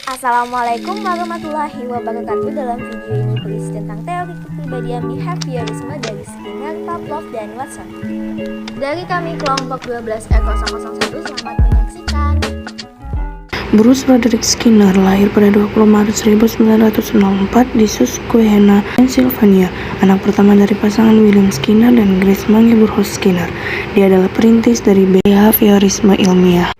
Assalamualaikum warahmatullahi wabarakatuh. Dalam video ini berisi tentang teori kepribadian behaviorisme dari Skinner, Pavlov, dan Watson. Dari kami kelompok 12E001, selamat menyaksikan. Bruce Frederick Skinner lahir pada 20 Maret 1904 di Susquehanna, Pennsylvania, anak pertama dari pasangan William Skinner dan Grace Mange Burhouse Skinner. Dia adalah perintis dari behaviorisme ilmiah.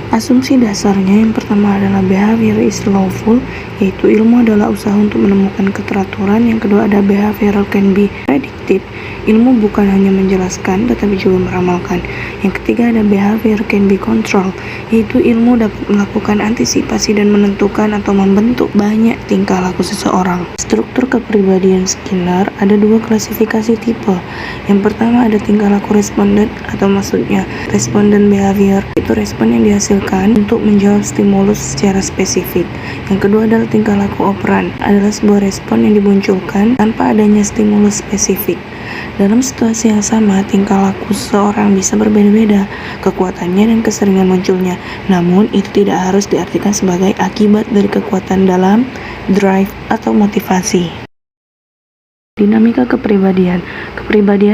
Asumsi dasarnya yang pertama adalah behavior is lawful, yaitu ilmu adalah usaha untuk menemukan keteraturan. Yang kedua ada behavioral can be predicted, ilmu bukan hanya menjelaskan tetapi juga meramalkan. Yang ketiga ada behavior can be controlled, yaitu ilmu dapat melakukan antisipasi dan menentukan atau membentuk banyak tingkah laku seseorang. Struktur kepribadian Skinner ada dua klasifikasi tipe. Yang pertama ada tingkah laku responden, atau maksudnya responden behavior, itu respon yang dihasilkan untuk menjawab stimulus secara spesifik. Yang kedua adalah tingkah laku operan, adalah sebuah respon yang dimunculkan tanpa adanya stimulus spesifik. Dalam situasi yang sama, tingkah laku seseorang bisa berbeda-beda, kekuatannya dan keseringan munculnya. Namun, itu tidak harus diartikan sebagai akibat dari kekuatan dalam drive atau motivasi. Dinamika kepribadian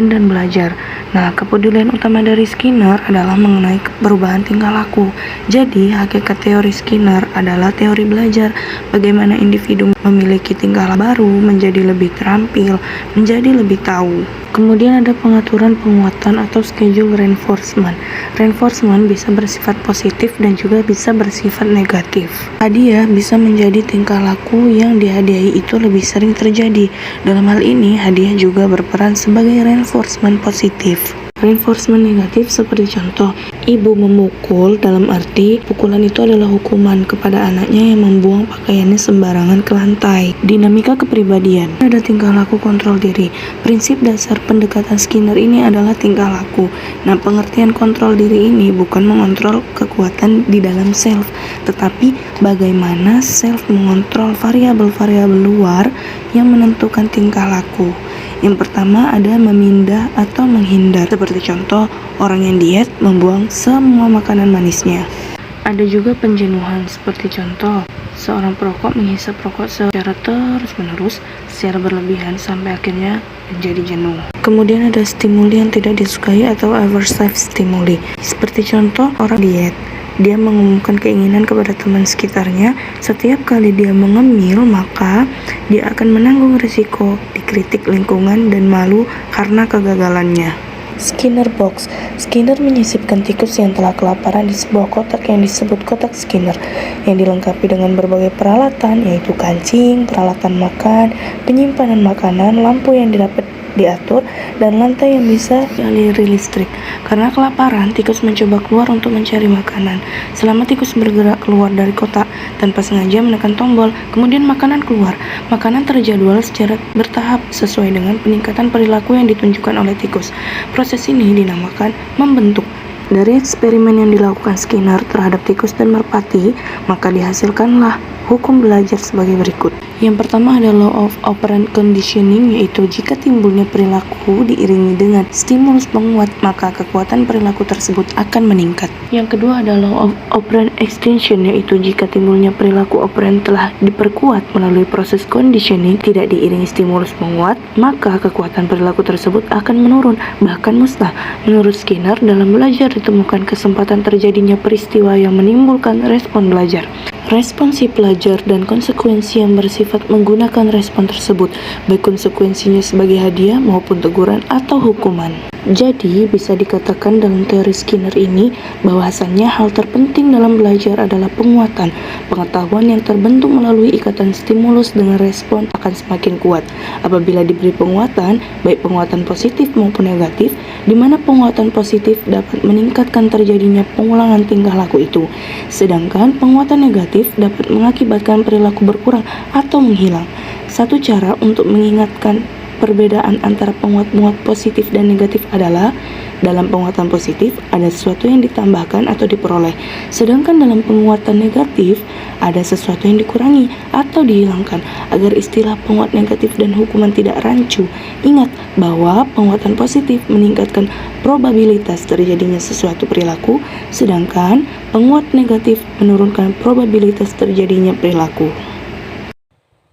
dan belajar. Nah, kepedulian utama dari Skinner adalah mengenai perubahan tingkah laku. Jadi, hakikat teori Skinner adalah teori belajar, bagaimana individu memiliki tingkah laku baru, menjadi lebih terampil, menjadi lebih tahu. Kemudian ada pengaturan penguatan atau schedule reinforcement. Reinforcement bisa bersifat positif dan juga bisa bersifat negatif. Hadiah bisa menjadi tingkah laku yang dihadiahi itu lebih sering terjadi. Dalam hal ini, hadiah juga berperan sebagai reinforcement positif. Reinforcement negatif seperti contoh, ibu memukul dalam arti pukulan itu adalah hukuman kepada anaknya yang membuang pakaiannya sembarangan ke lantai. Dinamika kepribadian. Ada tingkah laku kontrol diri. Prinsip dasar pendekatan Skinner ini adalah tingkah laku. Nah, pengertian kontrol diri ini bukan mengontrol kekuatan di dalam self, tetapi bagaimana self mengontrol variabel-variabel luar yang menentukan tingkah laku. Yang pertama ada memindah atau menghindar. Seperti contoh, orang yang diet membuang semua makanan manisnya. Ada juga penjenuhan, seperti contoh, seorang perokok menghisap rokok secara terus-menerus, secara berlebihan sampai akhirnya menjadi jenuh. Kemudian ada stimuli yang tidak disukai atau aversive stimuli. Seperti contoh, orang diet. Dia mengumumkan keinginan kepada teman sekitarnya. Setiap kali dia mengemil, maka dia akan menanggung risiko dikritik lingkungan dan malu karena kegagalannya. Skinner Box. Skinner menyisipkan tikus yang telah kelaparan di sebuah kotak yang disebut kotak Skinner, yang dilengkapi dengan berbagai peralatan, yaitu kancing, peralatan makan, penyimpanan makanan, lampu yang dapat diatur, dan lantai yang bisa dialiri listrik. Karena kelaparan, tikus mencoba keluar untuk mencari makanan. Selama tikus bergerak keluar dari kotak, tanpa sengaja menekan tombol, kemudian makanan keluar. Makanan terjadwal secara bertahap sesuai dengan peningkatan perilaku yang ditunjukkan oleh tikus. Proses ini dinamakan membentuk. Dari eksperimen yang dilakukan Skinner terhadap tikus dan merpati, maka dihasilkanlah hukum belajar sebagai berikut. Yang pertama ada law of operant conditioning, yaitu jika timbulnya perilaku diiringi dengan stimulus penguat, maka kekuatan perilaku tersebut akan meningkat. Yang kedua ada law of operant extension, yaitu jika timbulnya perilaku operant telah diperkuat melalui proses conditioning, tidak diiringi stimulus penguat, maka kekuatan perilaku tersebut akan menurun, bahkan musnah. Menurut Skinner, dalam belajar ditemukan kesempatan terjadinya peristiwa yang menimbulkan respon belajar. Respon si pelajar dan konsekuensi yang bersifat menggunakan respon tersebut, baik konsekuensinya sebagai hadiah maupun teguran atau hukuman. Jadi, bisa dikatakan dalam teori Skinner ini, bahwasannya hal terpenting dalam belajar adalah penguatan. Pengetahuan yang terbentuk melalui ikatan stimulus dengan respon akan semakin kuat. Apabila diberi penguatan, baik penguatan positif maupun negatif, di mana penguatan positif dapat meningkatkan terjadinya pengulangan tingkah laku itu. Sedangkan penguatan negatif dapat mengakibatkan perilaku berkurang atau menghilang. Satu cara untuk mengingatkan Perbedaan antara penguat-penguat positif dan negatif adalah dalam penguatan positif ada sesuatu yang ditambahkan atau diperoleh, sedangkan dalam penguatan negatif ada sesuatu yang dikurangi atau dihilangkan. Agar istilah penguat negatif dan hukuman tidak rancu, ingat bahwa penguatan positif meningkatkan probabilitas terjadinya sesuatu perilaku, sedangkan penguat negatif menurunkan probabilitas terjadinya perilaku.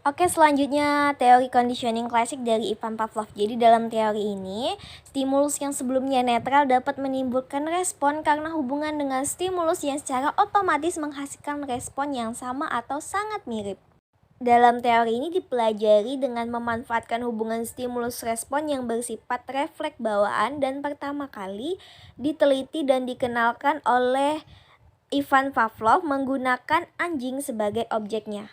Oke, selanjutnya teori conditioning klasik dari Ivan Pavlov. Jadi dalam teori ini, stimulus yang sebelumnya netral dapat menimbulkan respon karena hubungan dengan stimulus yang secara otomatis menghasilkan respon yang sama atau sangat mirip. Dalam teori ini dipelajari dengan memanfaatkan hubungan stimulus respon yang bersifat refleks bawaan dan pertama kali diteliti dan dikenalkan oleh Ivan Pavlov menggunakan anjing sebagai objeknya.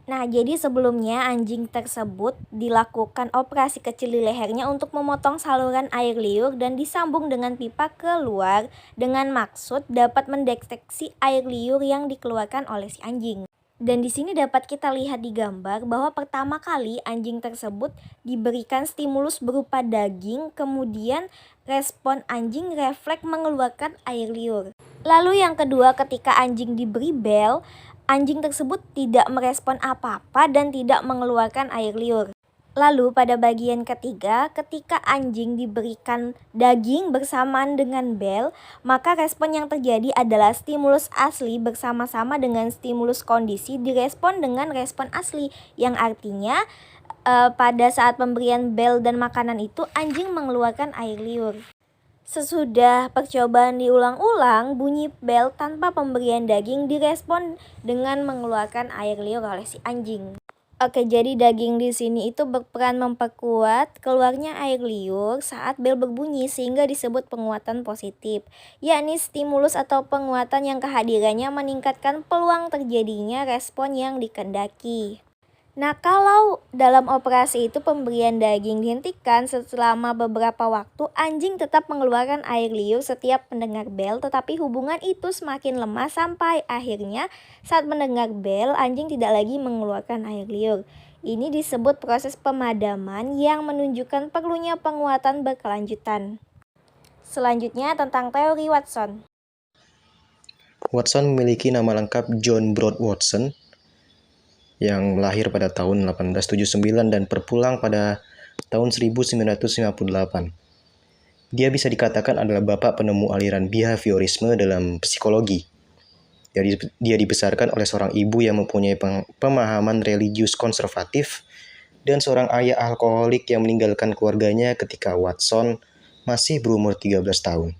Nah, jadi sebelumnya anjing tersebut dilakukan operasi kecil di lehernya untuk memotong saluran air liur dan disambung dengan pipa keluar dengan maksud dapat mendeteksi air liur yang dikeluarkan oleh si anjing. Dan di sini dapat kita lihat di gambar bahwa pertama kali anjing tersebut diberikan stimulus berupa daging, kemudian respon anjing refleks mengeluarkan air liur. Lalu yang kedua, ketika anjing diberi bel, anjing tersebut tidak merespon apa-apa dan tidak mengeluarkan air liur. Lalu pada bagian ketiga, ketika anjing diberikan daging bersamaan dengan bel, maka respon yang terjadi adalah stimulus asli bersama-sama dengan stimulus kondisi direspon dengan respon asli, yang artinya pada saat pemberian bel dan makanan itu anjing mengeluarkan air liur. Sesudah percobaan diulang-ulang, bunyi bel tanpa pemberian daging direspon dengan mengeluarkan air liur oleh si anjing. Oke, jadi daging di sini itu berperan memperkuat keluarnya air liur saat bel berbunyi sehingga disebut penguatan positif, yakni stimulus atau penguatan yang kehadirannya meningkatkan peluang terjadinya respon yang dikehendaki. Nah, kalau dalam operasi itu pemberian daging dihentikan selama beberapa waktu, anjing tetap mengeluarkan air liur setiap mendengar bel, tetapi hubungan itu semakin lemah sampai akhirnya saat mendengar bel, anjing tidak lagi mengeluarkan air liur. Ini disebut proses pemadaman yang menunjukkan perlunya penguatan berkelanjutan. Selanjutnya tentang teori Watson. Watson memiliki nama lengkap John Broad Watson, yang lahir pada tahun 1879 dan berpulang pada tahun 1958. Dia bisa dikatakan adalah bapak penemu aliran behaviorisme dalam psikologi. Dia dibesarkan oleh seorang ibu yang mempunyai pemahaman religius konservatif dan seorang ayah alkoholik yang meninggalkan keluarganya ketika Watson masih berumur 13 tahun.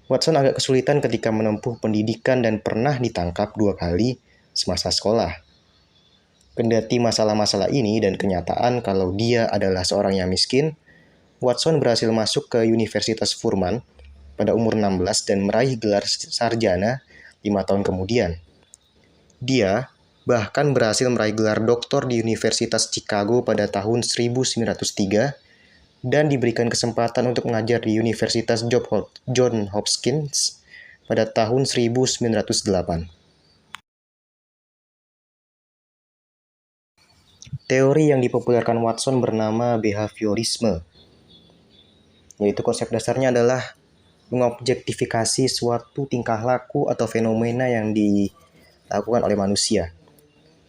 Watson agak kesulitan ketika menempuh pendidikan dan pernah ditangkap 2 kali semasa sekolah. Kendati masalah-masalah ini dan kenyataan kalau dia adalah seorang yang miskin, Watson berhasil masuk ke Universitas Furman pada umur 16 dan meraih gelar sarjana 5 tahun kemudian. Dia bahkan berhasil meraih gelar doktor di Universitas Chicago pada tahun 1903 dan diberikan kesempatan untuk mengajar di Universitas Johns Hopkins pada tahun 1908. Teori yang dipopulerkan Watson bernama behaviorisme, yaitu konsep dasarnya adalah mengobjektifikasi suatu tingkah laku atau fenomena yang dilakukan oleh manusia.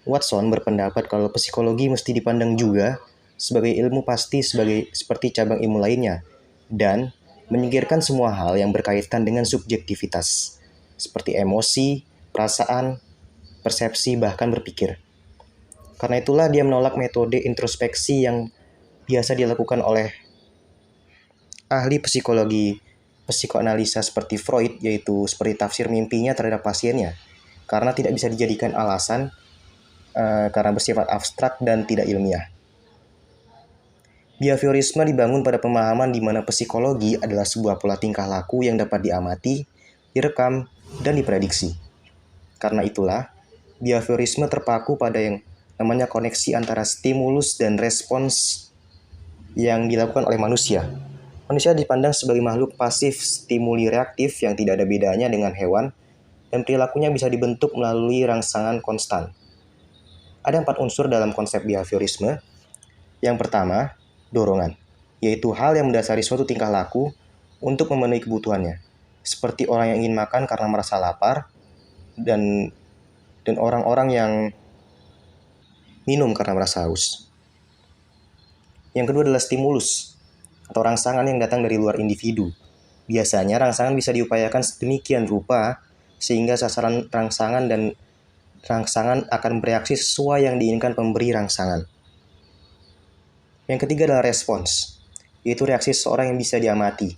Watson berpendapat kalau psikologi mesti dipandang juga sebagai ilmu pasti seperti cabang ilmu lainnya, dan menyingkirkan semua hal yang berkaitan dengan subjektivitas, seperti emosi, perasaan, persepsi, bahkan berpikir. Karena itulah dia menolak metode introspeksi yang biasa dilakukan oleh ahli psikologi psikoanalisa seperti Freud, yaitu seperti tafsir mimpinya terhadap pasiennya, karena tidak bisa dijadikan alasan karena bersifat abstrak dan tidak ilmiah. Behaviorisme dibangun pada pemahaman di mana psikologi adalah sebuah pola tingkah laku yang dapat diamati, direkam, dan diprediksi. Karena itulah, behaviorisme terpaku pada yang namanya koneksi antara stimulus dan respons yang dilakukan oleh manusia. Manusia dipandang sebagai makhluk pasif stimuli reaktif yang tidak ada bedanya dengan hewan, dan perilakunya bisa dibentuk melalui rangsangan konstan. Ada 4 unsur dalam konsep behaviorisme, Yang pertama, dorongan, yaitu hal yang mendasari suatu tingkah laku untuk memenuhi kebutuhannya, seperti orang yang ingin makan karena merasa lapar, dan orang-orang yang minum karena merasa haus. Yang kedua adalah stimulus, atau rangsangan yang datang dari luar individu. Biasanya rangsangan bisa diupayakan sedemikian rupa sehingga sasaran rangsangan akan bereaksi sesuai yang diinginkan pemberi rangsangan. Yang ketiga adalah respons, yaitu reaksi seseorang yang bisa diamati.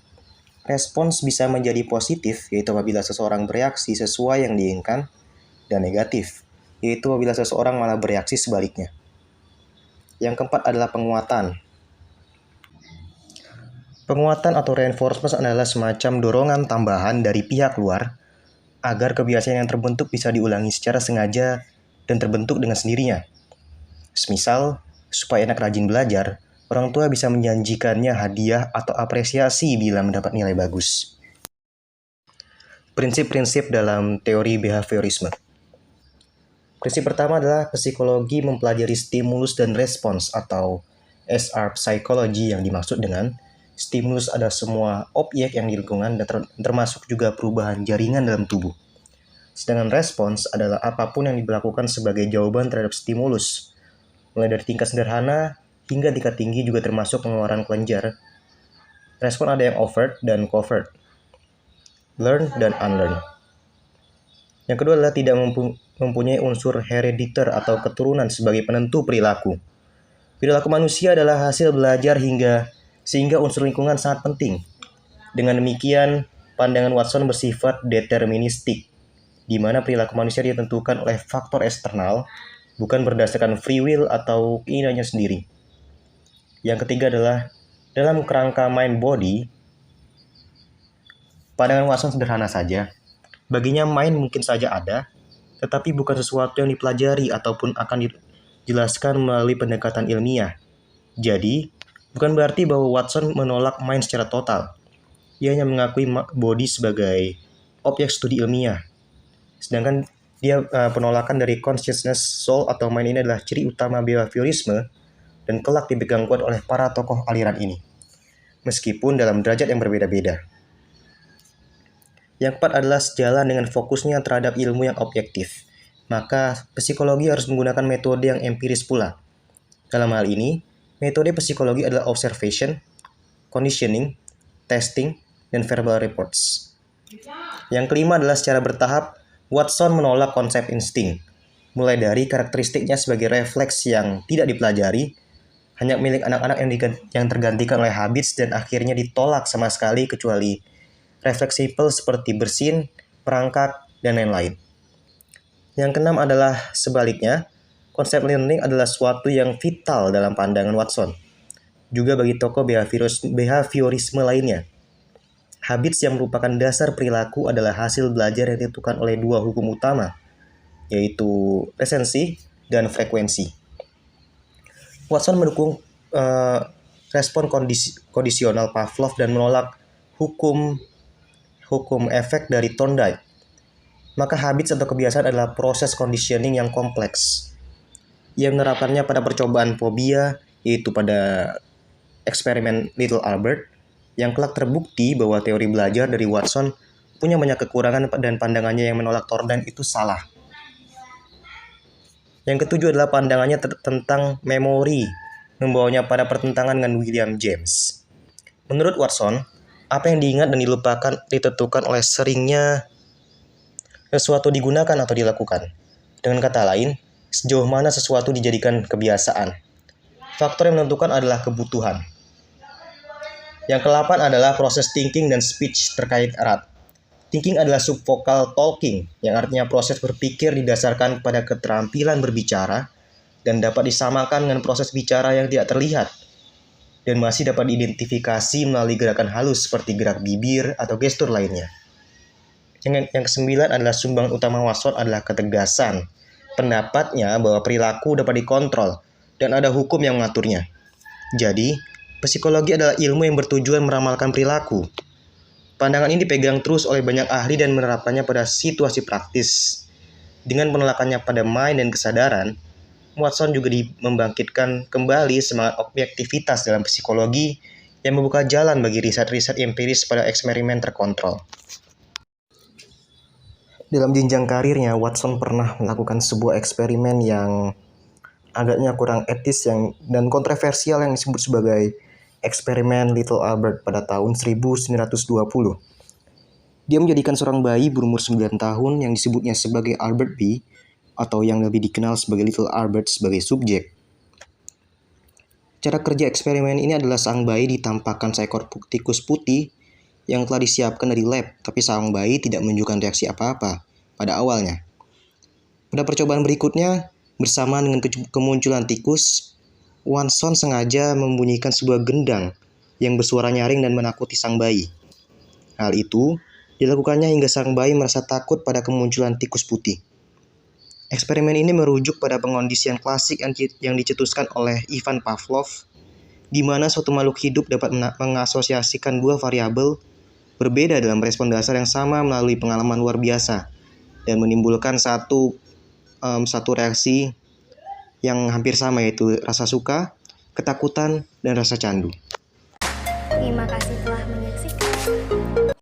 Respons bisa menjadi positif, yaitu apabila seseorang bereaksi sesuai yang diinginkan, dan negatif, yaitu apabila seseorang malah bereaksi sebaliknya. Yang keempat adalah penguatan. Penguatan atau reinforcement adalah semacam dorongan tambahan dari pihak luar agar kebiasaan yang terbentuk bisa diulangi secara sengaja dan terbentuk dengan sendirinya. Semisal, supaya anak rajin belajar, orang tua bisa menjanjikannya hadiah atau apresiasi bila mendapat nilai bagus. Prinsip-prinsip dalam teori behaviorisme. Prinsip pertama adalah psikologi mempelajari stimulus dan respons atau SR psychology, yang dimaksud dengan stimulus adalah semua objek yang di lingkungan dan termasuk juga perubahan jaringan dalam tubuh. Sedangkan respons adalah apapun yang dilakukan sebagai jawaban terhadap stimulus, mulai dari tingkat sederhana hingga tingkat tinggi, juga termasuk pengeluaran kelenjar. Respon ada yang overt dan covert, learn dan unlearn. Yang kedua adalah tidak mempunyai unsur herediter atau keturunan sebagai penentu perilaku. Perilaku manusia adalah hasil belajar sehingga unsur lingkungan sangat penting. Dengan demikian, pandangan Watson bersifat deterministik, di mana perilaku manusia ditentukan oleh faktor eksternal, bukan berdasarkan free will atau keinginannya sendiri. Yang ketiga adalah dalam kerangka mind body, pandangan Watson sederhana saja. Baginya mind mungkin saja ada, tetapi bukan sesuatu yang dipelajari ataupun akan dijelaskan melalui pendekatan ilmiah. Jadi, bukan berarti bahwa Watson menolak mind secara total. Ia hanya mengakui body sebagai objek studi ilmiah. Sedangkan penolakan dari consciousness, soul, atau mind ini adalah ciri utama behaviorisme dan kelak dipegang kuat oleh para tokoh aliran ini, meskipun dalam derajat yang berbeda-beda. Yang keempat adalah sejalan dengan fokusnya terhadap ilmu yang objektif. Maka psikologi harus menggunakan metode yang empiris pula. Dalam hal ini, metode psikologi adalah observation, conditioning, testing, dan verbal reports. Yang kelima adalah secara bertahap, Watson menolak konsep insting, mulai dari karakteristiknya sebagai refleks yang tidak dipelajari, hanya milik anak-anak yang tergantikan oleh habits, dan akhirnya ditolak sama sekali kecuali refleks simple seperti bersin, merangkak, dan lain-lain. Yang keenam adalah sebaliknya, konsep learning adalah suatu yang vital dalam pandangan Watson. Juga bagi tokoh behaviorisme lainnya. Habits yang merupakan dasar perilaku adalah hasil belajar yang ditentukan oleh dua hukum utama, yaitu resensi dan frekuensi. Watson mendukung respon kondisional Pavlov dan menolak hukum efek dari Thorndike. Maka habits atau kebiasaan adalah proses conditioning yang kompleks. Ia menerapkannya pada percobaan fobia, yaitu pada eksperimen Little Albert, yang kelak terbukti bahwa teori belajar dari Watson punya banyak kekurangan dan pandangannya yang menolak Thorndike itu salah. Yang ketujuh adalah pandangannya tentang memori, membawanya pada pertentangan dengan William James. Menurut Watson, apa yang diingat dan dilupakan ditentukan oleh seringnya sesuatu digunakan atau dilakukan. Dengan kata lain, sejauh mana sesuatu dijadikan kebiasaan. Faktor yang menentukan adalah kebutuhan. Yang ke-8 adalah proses thinking dan speech terkait erat. Thinking adalah subvokal talking, yang artinya proses berpikir didasarkan pada keterampilan berbicara dan dapat disamakan dengan proses bicara yang tidak terlihat dan masih dapat diidentifikasi melalui gerakan halus seperti gerak bibir atau gestur lainnya. Yang ke-9 adalah sumbangan utama Watson adalah ketegasan. Pendapatnya bahwa perilaku dapat dikontrol dan ada hukum yang mengaturnya. Jadi, psikologi adalah ilmu yang bertujuan meramalkan perilaku. Pandangan ini dipegang terus oleh banyak ahli dan menerapkannya pada situasi praktis. Dengan penolakannya pada mind dan kesadaran, Watson juga membangkitkan kembali semangat objektivitas dalam psikologi yang membuka jalan bagi riset-riset empiris pada eksperimen terkontrol. Dalam jenjang karirnya, Watson pernah melakukan sebuah eksperimen yang agaknya kurang etis dan kontroversial yang disebut sebagai eksperimen Little Albert pada tahun 1920. Dia menjadikan seorang bayi berumur 9 tahun yang disebutnya sebagai Albert B, atau yang lebih dikenal sebagai Little Albert sebagai subjek. Cara kerja eksperimen ini adalah sang bayi ditampakkan seekor tikus putih yang telah disiapkan dari lab, tapi sang bayi tidak menunjukkan reaksi apa-apa pada awalnya. Pada percobaan berikutnya, bersamaan dengan kemunculan tikus, Watson sengaja membunyikan sebuah gendang yang bersuara nyaring dan menakuti sang bayi. Hal itu dilakukannya hingga sang bayi merasa takut pada kemunculan tikus putih. Eksperimen ini merujuk pada pengondisian klasik yang dicetuskan oleh Ivan Pavlov, di mana suatu makhluk hidup dapat mengasosiasikan dua variabel berbeda dalam respon dasar yang sama melalui pengalaman luar biasa dan menimbulkan satu reaksi yang hampir sama, yaitu rasa suka, ketakutan, dan rasa candu. Terima kasih